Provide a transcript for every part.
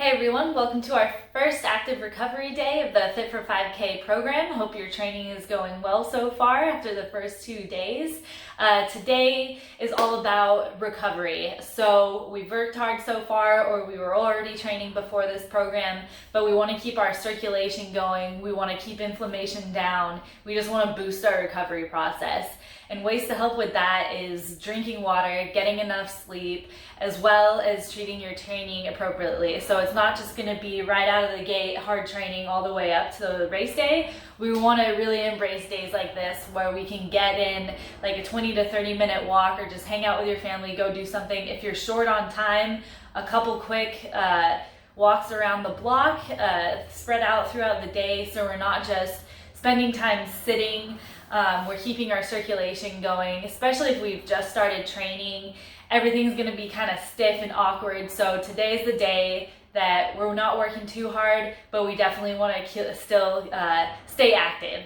Hey everyone, welcome to our first active recovery day of the Fit for 5K program. Hope your training is going well so far after the first 2 days. Today is all about recovery. So we've worked hard so far, or we were already training before this program, but we want to keep our circulation going. We want to keep inflammation down. We just want to boost our recovery process. And ways to help with that is drinking water, getting enough sleep, as well as treating your training appropriately. So it's not just going to be right out of the gate hard training all the way up to the race day. We want to really embrace days like this where we can get in like a 20 to 30 minute walk, or just hang out with your family, go do something. If you're short on time, a couple quick walks around the block, spread out throughout the day, so we're not just spending time sitting. We're keeping our circulation going, especially if we've just started training. Everything's going to be kind of stiff and awkward. So today's the day that we're not working too hard, but we definitely want to still stay active.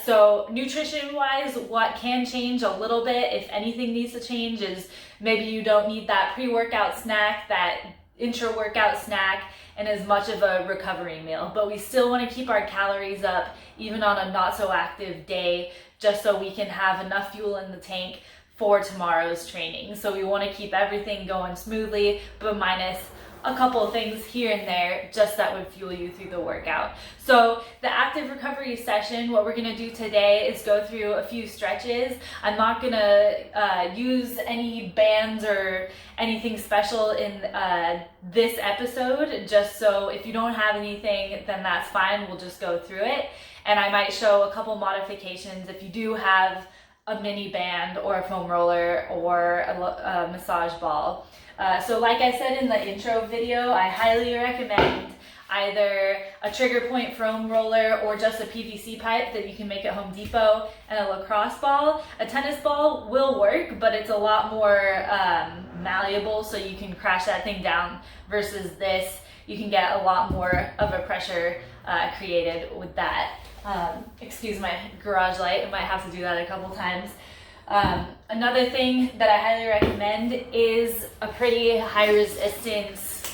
So nutrition wise, what can change a little bit, if anything needs to change, is maybe you don't need that pre-workout snack, that intra-workout snack, and as much of a recovery meal. But we still want to keep our calories up even on a not so active day, just so we can have enough fuel in the tank for tomorrow's training. So we want to keep everything going smoothly, but minus a couple of things here and there, just that would fuel you through the workout. So the active recovery session, what we're going to do today is go through a few stretches. I'm not going to use any bands or anything special in this episode, just so if you don't have anything, then that's fine. We'll just go through it. And I might show a couple modifications if you do have a mini band or a foam roller or a massage ball. So like I said in the intro video, I highly recommend either a trigger point foam roller or just a PVC pipe that you can make at Home Depot, and a lacrosse ball. A tennis ball will work, but it's a lot more malleable, so you can crash that thing down, versus this. You can get a lot more of a pressure created with that. Excuse my garage light, I might have to do that a couple times. Another thing that I highly recommend is a pretty high resistance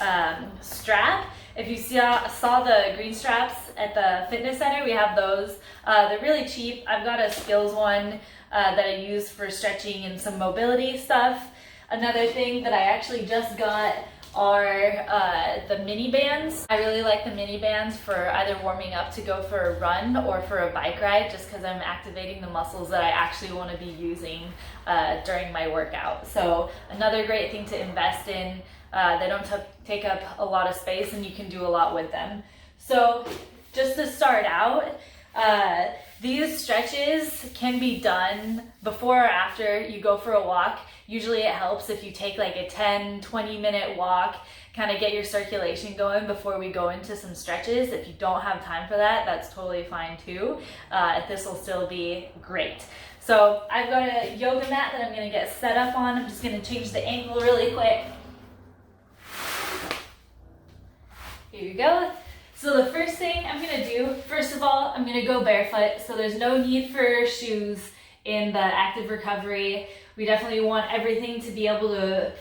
strap. If you saw the green straps at the fitness center, we have those. They're really cheap. I've got a Skills one that I use for stretching and some mobility stuff. Another thing that I actually just got are the mini bands. I really like the mini bands for either warming up to go for a run or for a bike ride, just because I'm activating the muscles that I actually want to be using during my workout. So another great thing to invest in. They don't take up a lot of space, and you can do a lot with them. So just to start out, these stretches can be done before or after you go for a walk. Usually it helps if you take like a 10-20 minute walk, kind of get your circulation going before we go into some stretches. If you don't have time for that, that's totally fine too. This will still be great. So I've got a yoga mat that I'm going to get set up on. I'm just going to change the angle really quick. Here you go. So the first thing I'm going to do, first of all, I'm going to go barefoot. So there's no need for shoes in the active recovery. We definitely want everything to be able to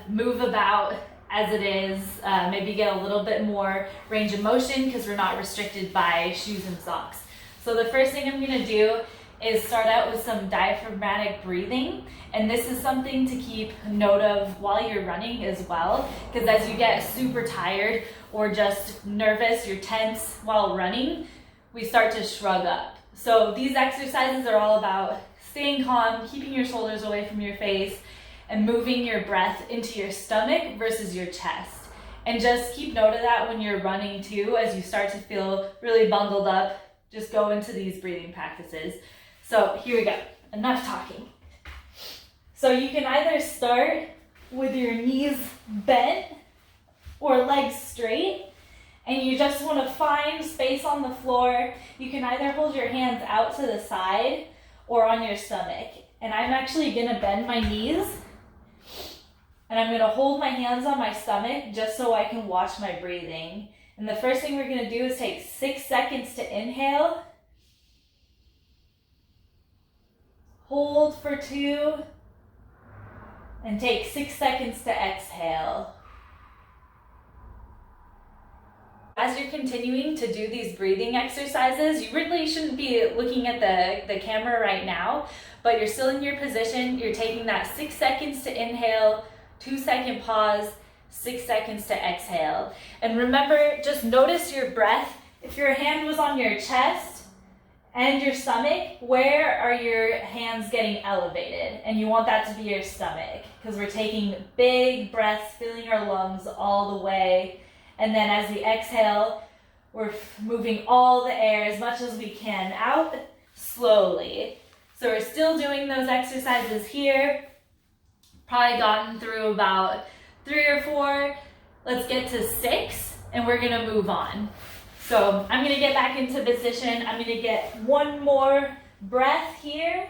move about as it is, maybe get a little bit more range of motion because we're not restricted by shoes and socks. So the first thing I'm going to do is start out with some diaphragmatic breathing. And this is something to keep note of while you're running as well, because as you get super tired or just nervous, you're tense while running, we start to shrug up. So these exercises are all about staying calm, keeping your shoulders away from your face, and moving your breath into your stomach versus your chest. And just keep note of that when you're running too, as you start to feel really bundled up. Just go into these breathing practices. So here we go, enough talking. So you can either start with your knees bent or legs straight, and you just want to find space on the floor. You can either hold your hands out to the side or on your stomach. And I'm actually going to bend my knees, and I'm going to hold my hands on my stomach just so I can watch my breathing. And the first thing we're going to do is take 6 seconds to inhale, hold for 2, and take 6 seconds to exhale. As you're continuing to do these breathing exercises, you really shouldn't be looking at the camera right now, but you're still in your position. You're taking that 6 seconds to inhale, 2-second pause, 6 seconds to exhale. And remember, just notice your breath. If your hand was on your chest and your stomach, where are your hands getting elevated? And you want that to be your stomach, because we're taking big breaths, filling our lungs all the way. And then as we exhale, we're moving all the air as much as we can out slowly. So we're still doing those exercises here. Probably gotten through about 3 or 4. Let's get to 6 and we're gonna move on. So I'm gonna get back into position. I'm gonna get one more breath here.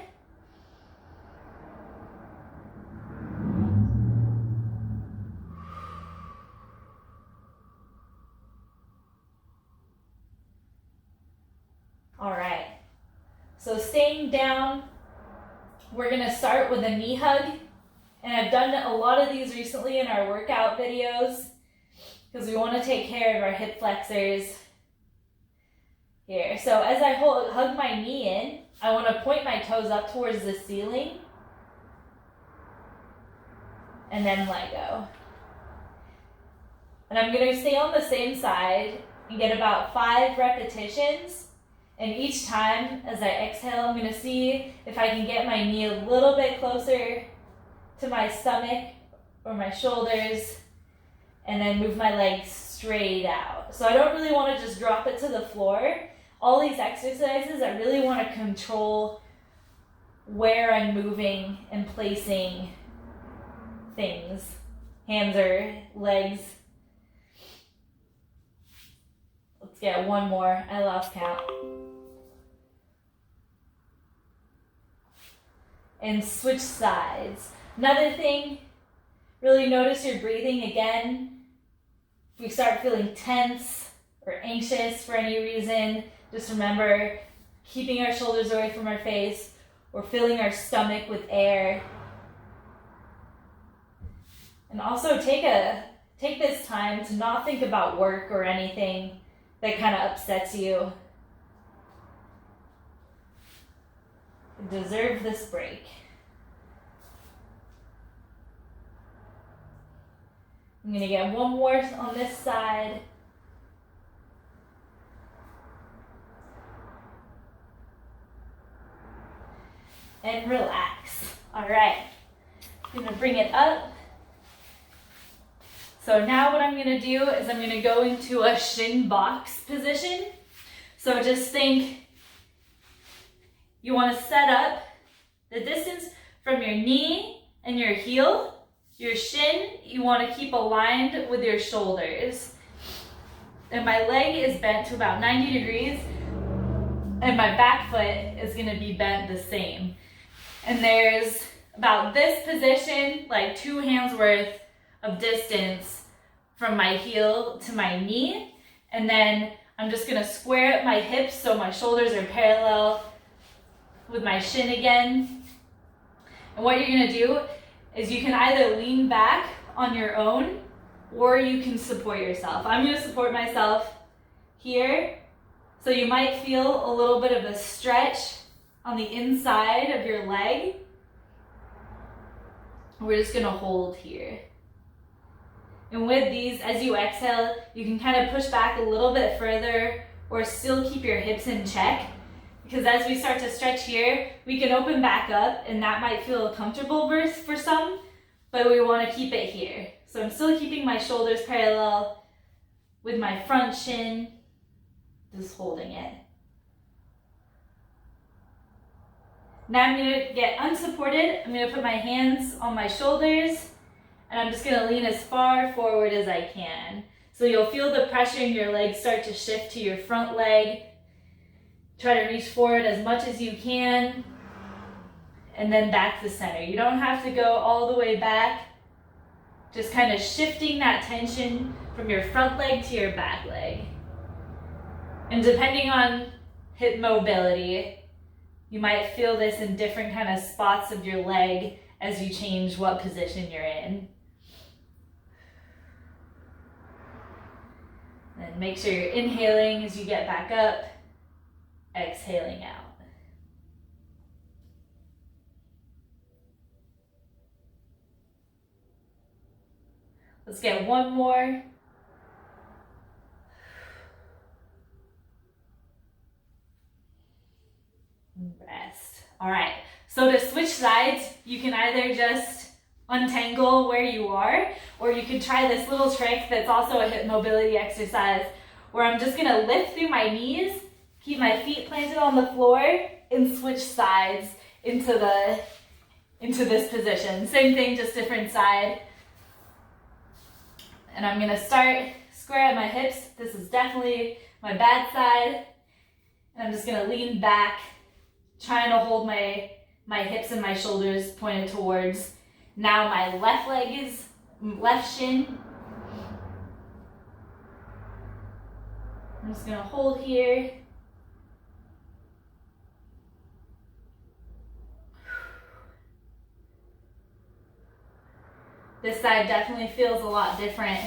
All right, so staying down, we're gonna start with a knee hug. And I've done a lot of these recently in our workout videos because we wanna take care of our hip flexors here. So as I hug my knee in, I wanna point my toes up towards the ceiling and then let go. And I'm gonna stay on the same side and get about 5 repetitions. And each time as I exhale, I'm gonna see if I can get my knee a little bit closer to my stomach or my shoulders, and then move my legs straight out. So I don't really wanna just drop it to the floor. All these exercises, I really wanna control where I'm moving and placing things, hands or legs. Let's get one more, I lost count. And switch sides. Another thing, really notice your breathing again. If we start feeling tense or anxious for any reason, just remember keeping our shoulders away from our face or filling our stomach with air. And also take this time to not think about work or anything that kind of upsets you. You deserve this break. I'm gonna get one more on this side. And relax. All right, I'm gonna bring it up. So now what I'm gonna do is I'm gonna go into a shin box position. So just think, you wanna set up the distance from your knee and your heel. Your shin, you wanna keep aligned with your shoulders. And my leg is bent to about 90 degrees, and my back foot is gonna be bent the same. And there's about this position, like 2 hands worth of distance from my heel to my knee. And then I'm just gonna square up my hips so my shoulders are parallel with my shin again. And what you're gonna do is you can either lean back on your own or you can support yourself. I'm gonna support myself here. So you might feel a little bit of a stretch on the inside of your leg. We're just gonna hold here. And with these, as you exhale, you can kind of push back a little bit further or still keep your hips in check. Because as we start to stretch here, we can open back up and that might feel comfortable for some, but we want to keep it here. So I'm still keeping my shoulders parallel with my front shin, just holding it. Now I'm going to get unsupported. I'm going to put my hands on my shoulders and I'm just going to lean as far forward as I can. So you'll feel the pressure in your legs start to shift to your front leg. Try to reach forward as much as you can, and then back to center. You don't have to go all the way back, just kind of shifting that tension from your front leg to your back leg. And depending on hip mobility, you might feel this in different kind of spots of your leg as you change what position you're in. And make sure you're inhaling as you get back up, exhaling out. Let's get one more. Rest. All right, so to switch sides, you can either just untangle where you are, or you can try this little trick that's also a hip mobility exercise, where I'm just gonna lift through my knees, keep my feet planted on the floor, and switch sides into this position. Same thing, just different side. And I'm gonna start square at my hips. This is definitely my bad side. And I'm just gonna lean back, trying to hold my hips and my shoulders pointed towards. Now my left leg is left shin. I'm just gonna hold here. This side definitely feels a lot different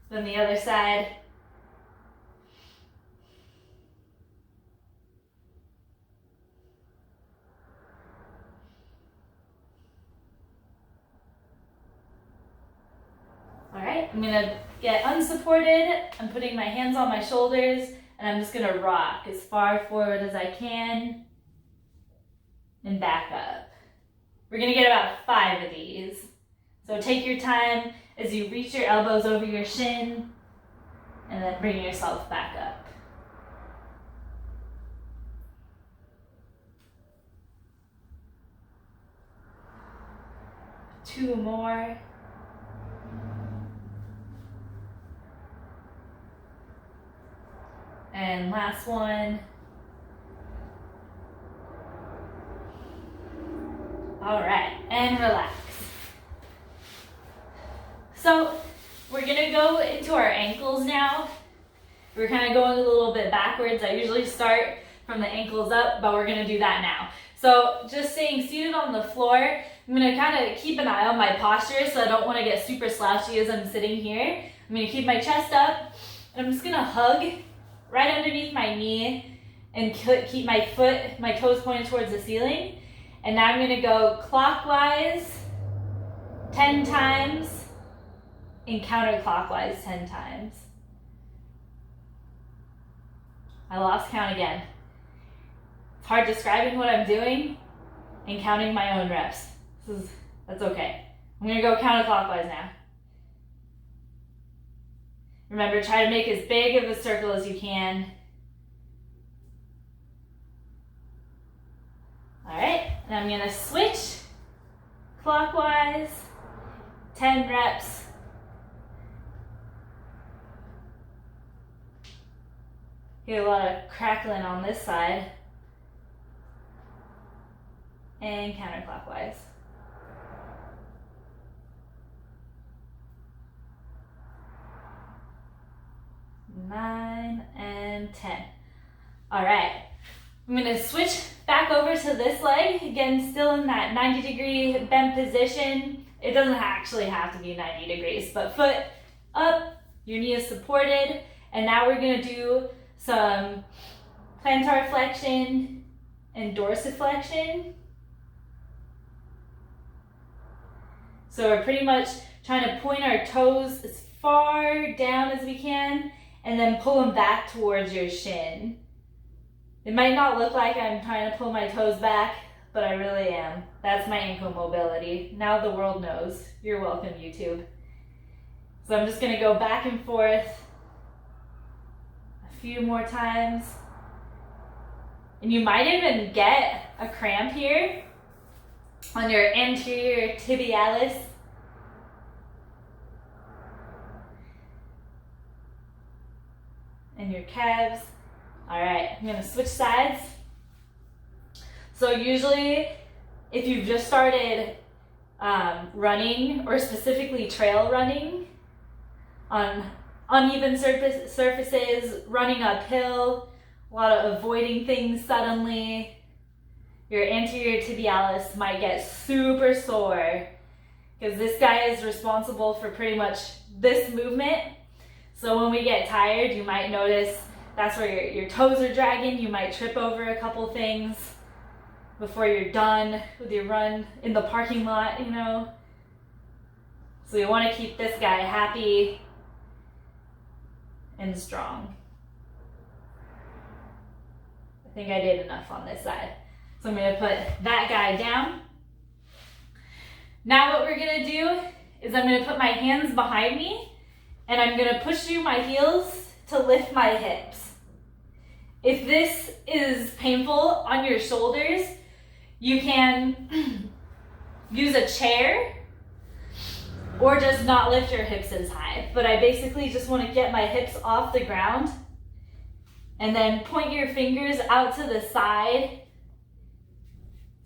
than the other side. All right, I'm gonna get unsupported. I'm putting my hands on my shoulders, and I'm just gonna rock as far forward as I can and back up. We're gonna get about 5 of these. So take your time as you reach your elbows over your shin and then bring yourself back up. Two more. And last one. All right, and relax. So we're gonna go into our ankles now. We're kind of going a little bit backwards. I usually start from the ankles up, but we're gonna do that now. So just staying seated on the floor, I'm gonna kind of keep an eye on my posture so I don't wanna get super slouchy as I'm sitting here. I'm gonna keep my chest up, and I'm just gonna hug right underneath my knee and keep my toes pointed towards the ceiling. And now I'm gonna go clockwise 10 times and counterclockwise 10 times. I lost count again. It's hard describing what I'm doing and counting my own reps. That's okay. I'm gonna go counterclockwise now. Remember, try to make as big of a circle as you can. All right, and I'm gonna switch clockwise, 10 reps. Get a lot of crackling on this side. And counterclockwise. 9 and 10. All right, I'm gonna switch back over to this leg. Again, still in that 90-degree bent position. It doesn't actually have to be 90 degrees, but foot up, your knee is supported. And now we're gonna do some plantar flexion and dorsiflexion. So we're pretty much trying to point our toes as far down as we can and then pull them back towards your shin. It might not look like I'm trying to pull my toes back, but I really am. That's my ankle mobility. Now the world knows. You're welcome, YouTube. So I'm just gonna go back and forth a few more times. And you might even get a cramp here on your anterior tibialis. And your calves. All right, I'm gonna switch sides. So usually, if you've just started running, or specifically trail running on uneven surfaces, running uphill, a lot of avoiding things suddenly, your anterior tibialis might get super sore because this guy is responsible for pretty much this movement. So when we get tired, you might notice that's where your toes are dragging. You might trip over a couple things before you're done with your run in the parking lot, you know. So we want to keep this guy happy and strong. I think I did enough on this side. So I'm going to put that guy down. Now what we're going to do is I'm going to put my hands behind me and I'm going to push through my heels to lift my hips. If this is painful on your shoulders, you can use a chair or just not lift your hips as high. But I basically just want to get my hips off the ground and then point your fingers out to the side.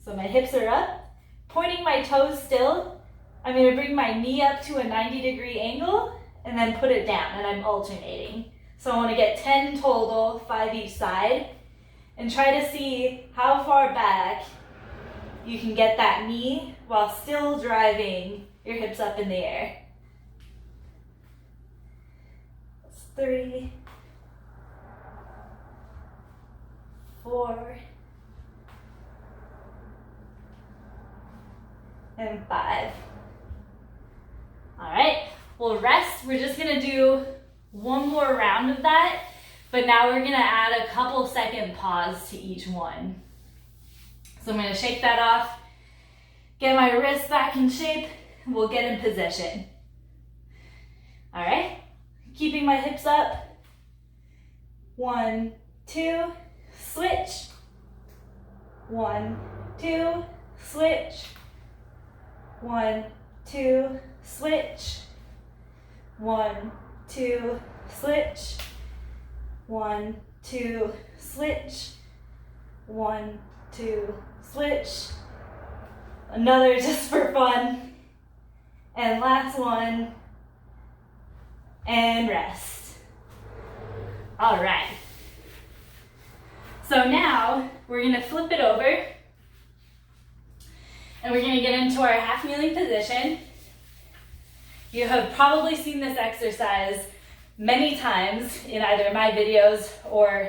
So my hips are up. Pointing my toes still, I'm going to bring my knee up to a 90-degree angle and then put it down, and I'm alternating. So I want to get 10 total, 5 each side, and try to see how far back you can get that knee while still driving your hips up in the air. That's 3, 4, and 5. All right, we'll rest. We're just gonna do one more round of that, but now we're gonna add a couple second pause to each one. So I'm gonna shake that off, get my wrists back in shape, and we'll get in position. All right, keeping my hips up. 1, 2, switch. 1, 2, switch. 1, 2, switch. 1, 2, switch. 1, 2, switch. 1, 2, switch. Another just for fun. And last one. And rest. All right. So now we're gonna flip it over. And we're gonna get into our half kneeling position. You have probably seen this exercise many times in either my videos or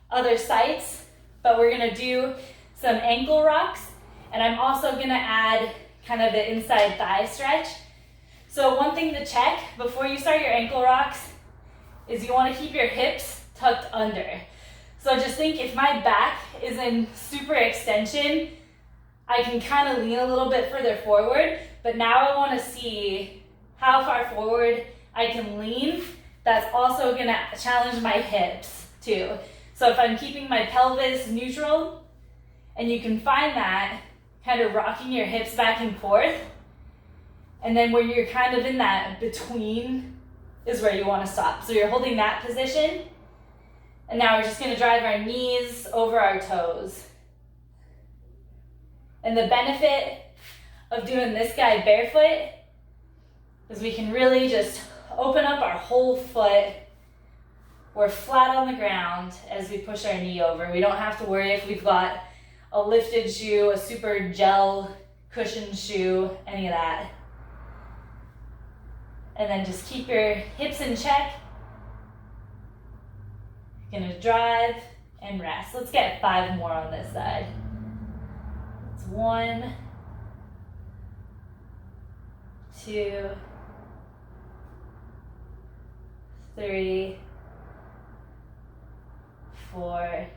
other sites, but we're gonna do some ankle rocks, and I'm also gonna add kind of the inside thigh stretch. So one thing to check before you start your ankle rocks is you wanna keep your hips tucked under. So just think if my back is in super extension, I can kind of lean a little bit further forward, but now I want to see how far forward I can lean. That's also going to challenge my hips too. So if I'm keeping my pelvis neutral, and you can find that kind of rocking your hips back and forth, and then where you're kind of in that between is where you want to stop. So you're holding that position, and now we're just going to drive our knees over our toes. And the benefit of doing this guy barefoot is we can really just open up our whole foot. We're flat on the ground as we push our knee over. We don't have to worry if we've got a lifted shoe, a super gel cushioned shoe, any of that. And then just keep your hips in check. You're gonna drive and rest. Let's get 5 more on this side. 1, 2, 3, 4,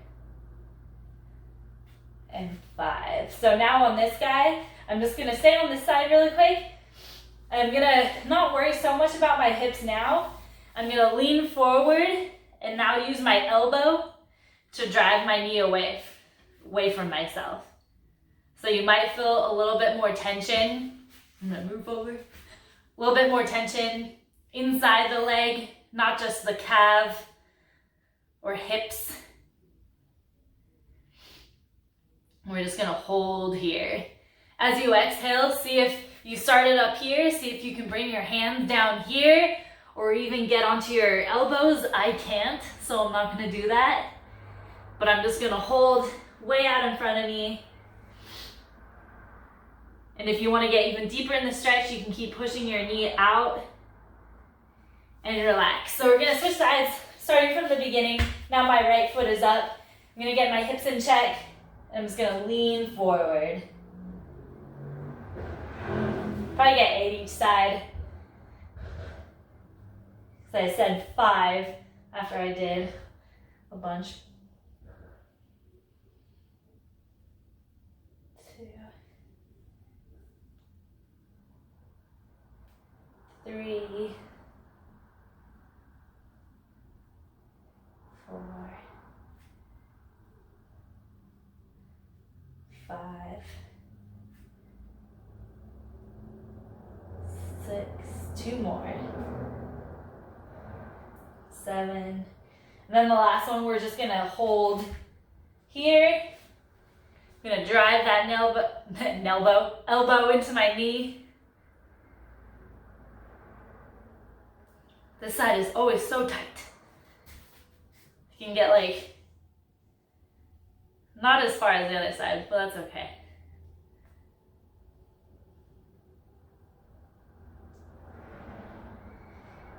and 5. So now on this guy, I'm just gonna stay on this side really quick. I'm gonna not worry so much about my hips now. I'm gonna lean forward and now use my elbow to drive my knee away from myself. So you might feel a little bit more tension. I'm gonna move over. A little bit more tension inside the leg, not just the calf or hips. We're just gonna hold here. As you exhale, see if you started up here, see if you can bring your hands down here or even get onto your elbows. I can't, so I'm not gonna do that. But I'm just gonna hold way out in front of me. And if you want to get even deeper in the stretch, you can keep pushing your knee out and relax. So we're gonna switch sides, starting from the beginning. Now my right foot is up. I'm gonna get my hips in check, and I'm just gonna lean forward. Probably get 8 each side. So I said 5 after I did a bunch. 2, 3, 4, 5, 6, 2 more, 7, and then the last one we're just gonna hold here. I'm gonna drive that elbow into my knee. This side is always so tight. You can get like, not as far as the other side, but that's okay.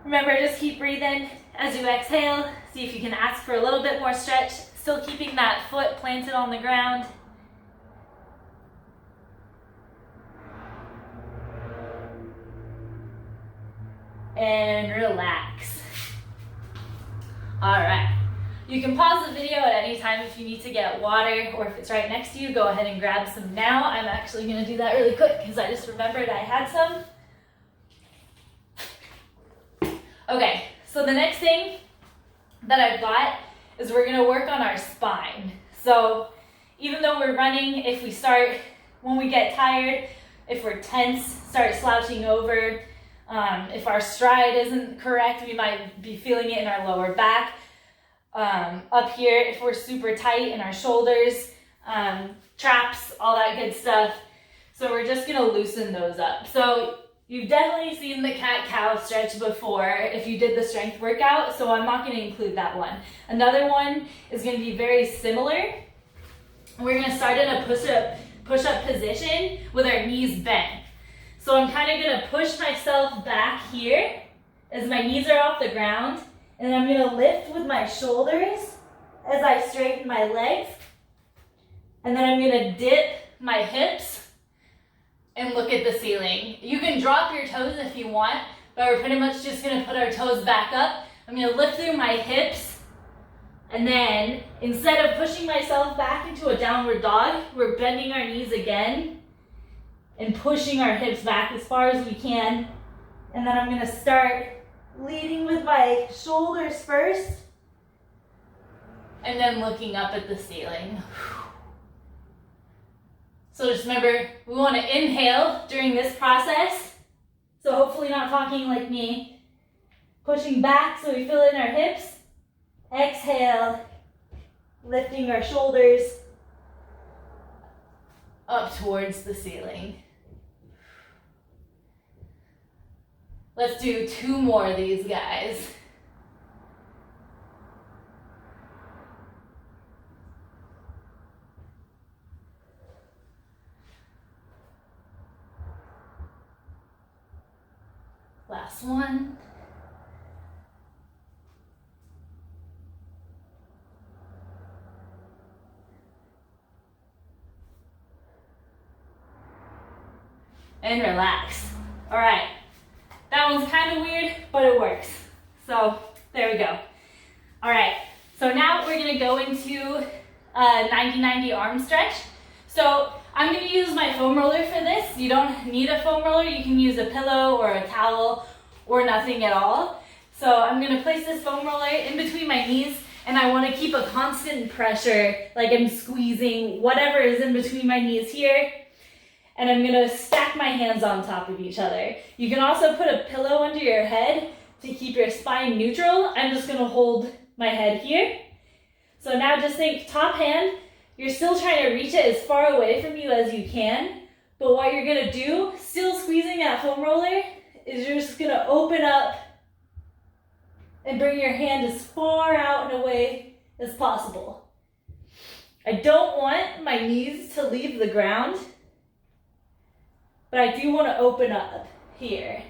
Remember, just keep breathing as you exhale. See if you can ask for a little bit more stretch, still keeping that foot planted on the ground. And relax. All right. You can pause the video at any time if you need to get water, or if it's right next to you, go ahead and grab some now. I'm actually gonna do that really quick because I just remembered I had some. Okay, so the next thing that I've got is we're gonna work on our spine. So even though we're running, when we get tired, if we're tense, start slouching over. If our stride isn't correct, we might be feeling it in our lower back. Up here, if we're super tight in our shoulders, traps, all that good stuff. So we're just gonna loosen those up. So you've definitely seen the cat-cow stretch before if you did the strength workout, so I'm not gonna include that one. Another one is gonna be very similar. We're gonna start in a push-up position with our knees bent. So I'm kind of gonna push myself back here as my knees are off the ground, and I'm gonna lift with my shoulders as I straighten my legs, and then I'm gonna dip my hips and look at the ceiling. You can drop your toes if you want, but we're pretty much just gonna put our toes back up. I'm gonna lift through my hips, and then instead of pushing myself back into a downward dog, we're bending our knees again and pushing our hips back as far as we can. And then I'm gonna start leading with my shoulders first, and then looking up at the ceiling. So just remember, we wanna inhale during this process. So hopefully not talking like me. Pushing back so we feel it in our hips. Exhale, lifting our shoulders up towards the ceiling. Let's do 2 more of these guys. Last one. And relax. All right. That one's kind of weird, but it works. So there we go. All right, so now we're gonna go into a 90-90 arm stretch. So I'm gonna use my foam roller for this. You don't need a foam roller. You can use a pillow or a towel or nothing at all. So I'm gonna place this foam roller in between my knees, and I wanna keep a constant pressure, like I'm squeezing whatever is in between my knees here. And I'm gonna stack my hands on top of each other. You can also put a pillow under your head to keep your spine neutral. I'm just gonna hold my head here. So now just think top hand, you're still trying to reach it as far away from you as you can, but what you're gonna do, still squeezing that foam roller, is you're just gonna open up and bring your hand as far out and away as possible. I don't want my knees to leave the ground, but I do want to open up here.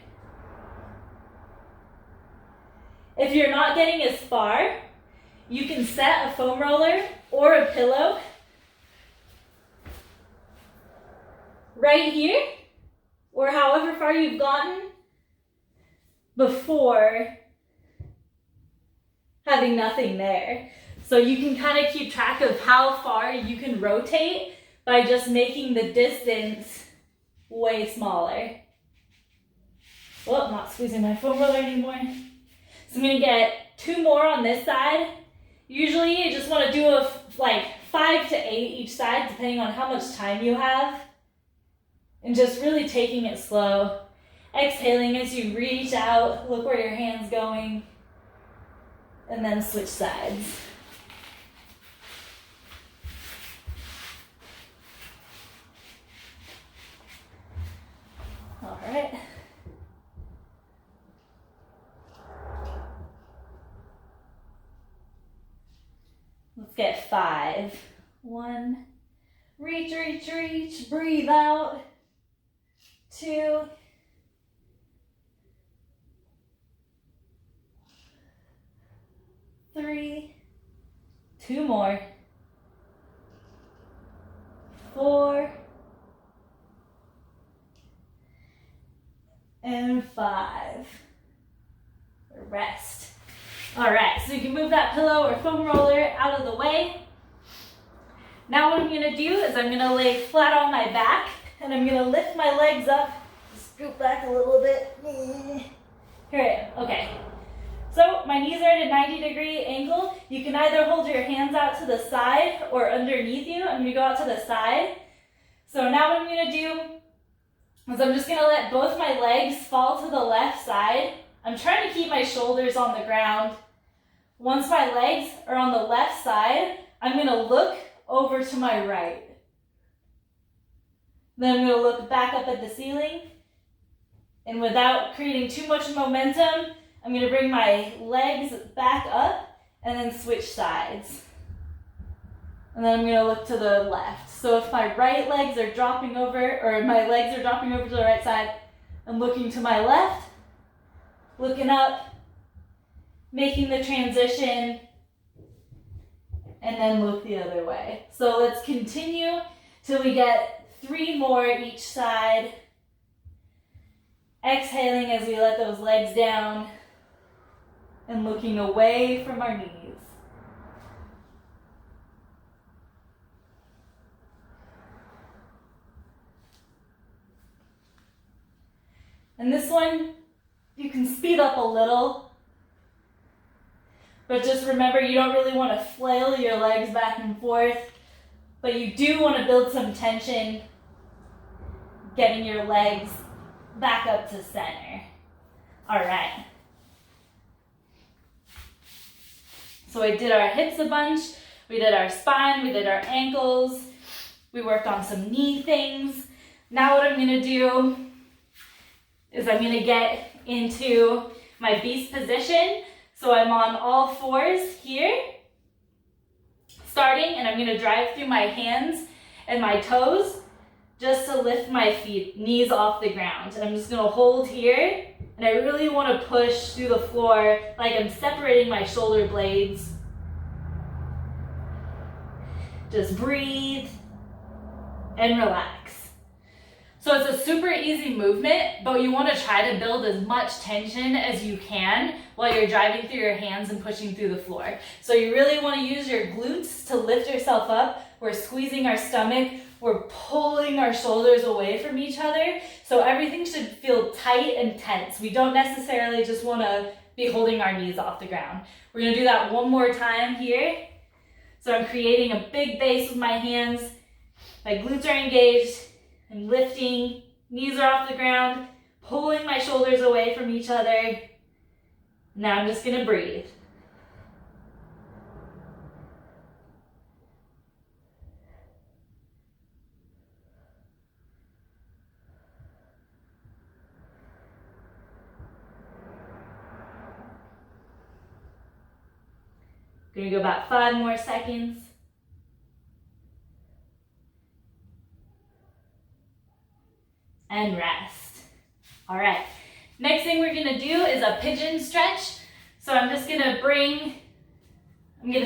If you're not getting as far, you can set a foam roller or a pillow right here, or however far you've gotten before having nothing there. So you can kind of keep track of how far you can rotate by just making the distance way smaller. Oh, I'm not squeezing my foam roller anymore. So I'm gonna get 2 more on this side. Usually you just wanna do like 5 to 8 each side, depending on how much time you have. And just really taking it slow. Exhaling as you reach out, look where your hand's going, and then switch sides. All right. Let's get 5. 1, reach, reach, reach, breathe out. 2, 3, 2 more. 4, and 5. Rest. All right, so you can move that pillow or foam roller out of the way. Now what I'm gonna do is I'm gonna lay flat on my back and I'm gonna lift my legs up, scoot back a little bit. Here I am, okay. So my knees are at a 90-degree angle. You can either hold your hands out to the side or underneath you. I'm gonna go out to the side. So now what I'm gonna do is I'm just gonna let both my legs fall to the left side. I'm trying to keep my shoulders on the ground. Once my legs are on the left side, I'm gonna look over to my right. Then I'm gonna look back up at the ceiling. And without creating too much momentum, I'm gonna bring my legs back up and then switch sides. And then I'm gonna look to the left. So if my right legs are dropping over, or my legs are dropping over to the right side, I'm looking to my left, looking up, making the transition, and then look the other way. So let's continue till we get 3 more each side. Exhaling as we let those legs down and looking away from our knees. And this one, you can speed up a little, but just remember you don't really want to flail your legs back and forth, but you do want to build some tension, getting your legs back up to center. All right. So we did our hips a bunch, we did our spine, we did our ankles, we worked on some knee things. Now what I'm gonna do is I'm gonna get into my beast position. So I'm on all 4s here, starting, and I'm gonna drive through my hands and my toes just to lift my feet, knees off the ground. And I'm just gonna hold here, and I really wanna push through the floor like I'm separating my shoulder blades. Just breathe and relax. So it's a super easy movement, but you wanna try to build as much tension as you can while you're driving through your hands and pushing through the floor. So you really wanna use your glutes to lift yourself up. We're squeezing our stomach, we're pulling our shoulders away from each other. So everything should feel tight and tense. We don't necessarily just wanna be holding our knees off the ground. We're gonna do that one more time here. So I'm creating a big base with my hands. My glutes are engaged. I'm lifting, knees are off the ground, pulling my shoulders away from each other. Now I'm just gonna breathe. Gonna go about 5 more seconds. And rest. All right, next thing we're gonna do is a pigeon stretch. So I'm gonna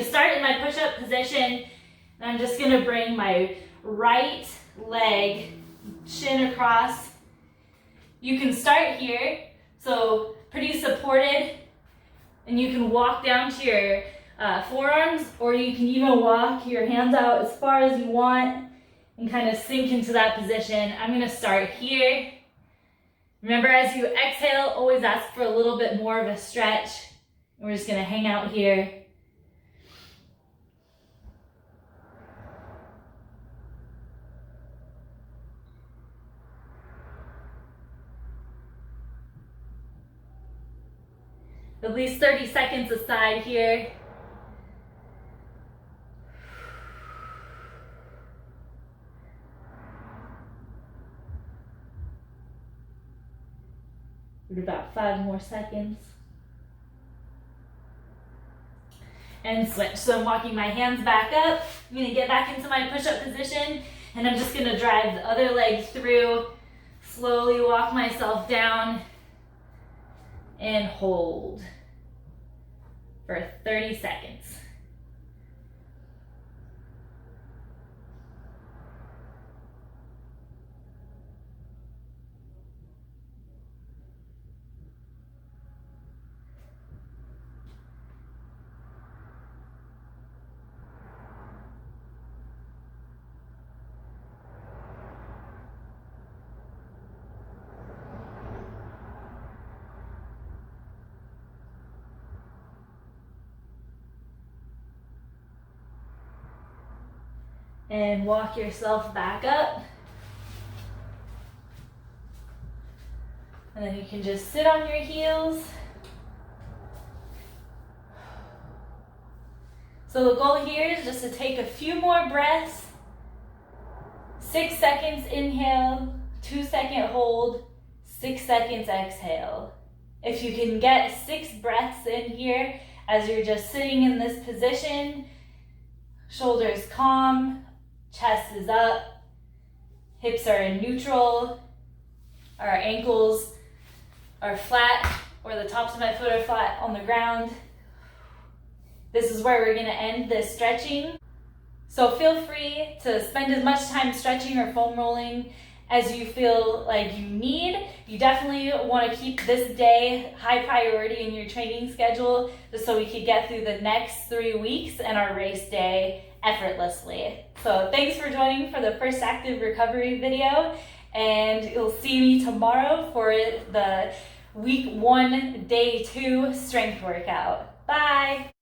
start in my push-up position, and I'm just gonna bring my right leg shin across. You can start here, so pretty supported, and you can walk down to your forearms, or you can even walk your hands out as far as you want and kind of sink into that position. I'm gonna start here. Remember, as you exhale, always ask for a little bit more of a stretch. And we're just gonna hang out here. At least 30 seconds aside here. About 5 more seconds. And switch. So I'm walking my hands back up. I'm gonna get back into my push-up position, and I'm just gonna drive the other leg through, slowly walk myself down, and hold for 30 seconds. And walk yourself back up. And then you can just sit on your heels. So the goal here is just to take a few more breaths. 6 seconds inhale, 2-second hold, 6 seconds exhale. If you can get 6 breaths in here as you're just sitting in this position, shoulders calm, chest is up, hips are in neutral, our ankles are flat, or the tops of my foot are flat on the ground. This is where we're gonna end this stretching. So feel free to spend as much time stretching or foam rolling as you feel like you need. You definitely want to keep this day high priority in your training schedule, just so we could get through the next 3 weeks and our race day effortlessly. So thanks for joining for the first active recovery video, and you'll see me tomorrow for the week 1, day 2 strength workout. Bye.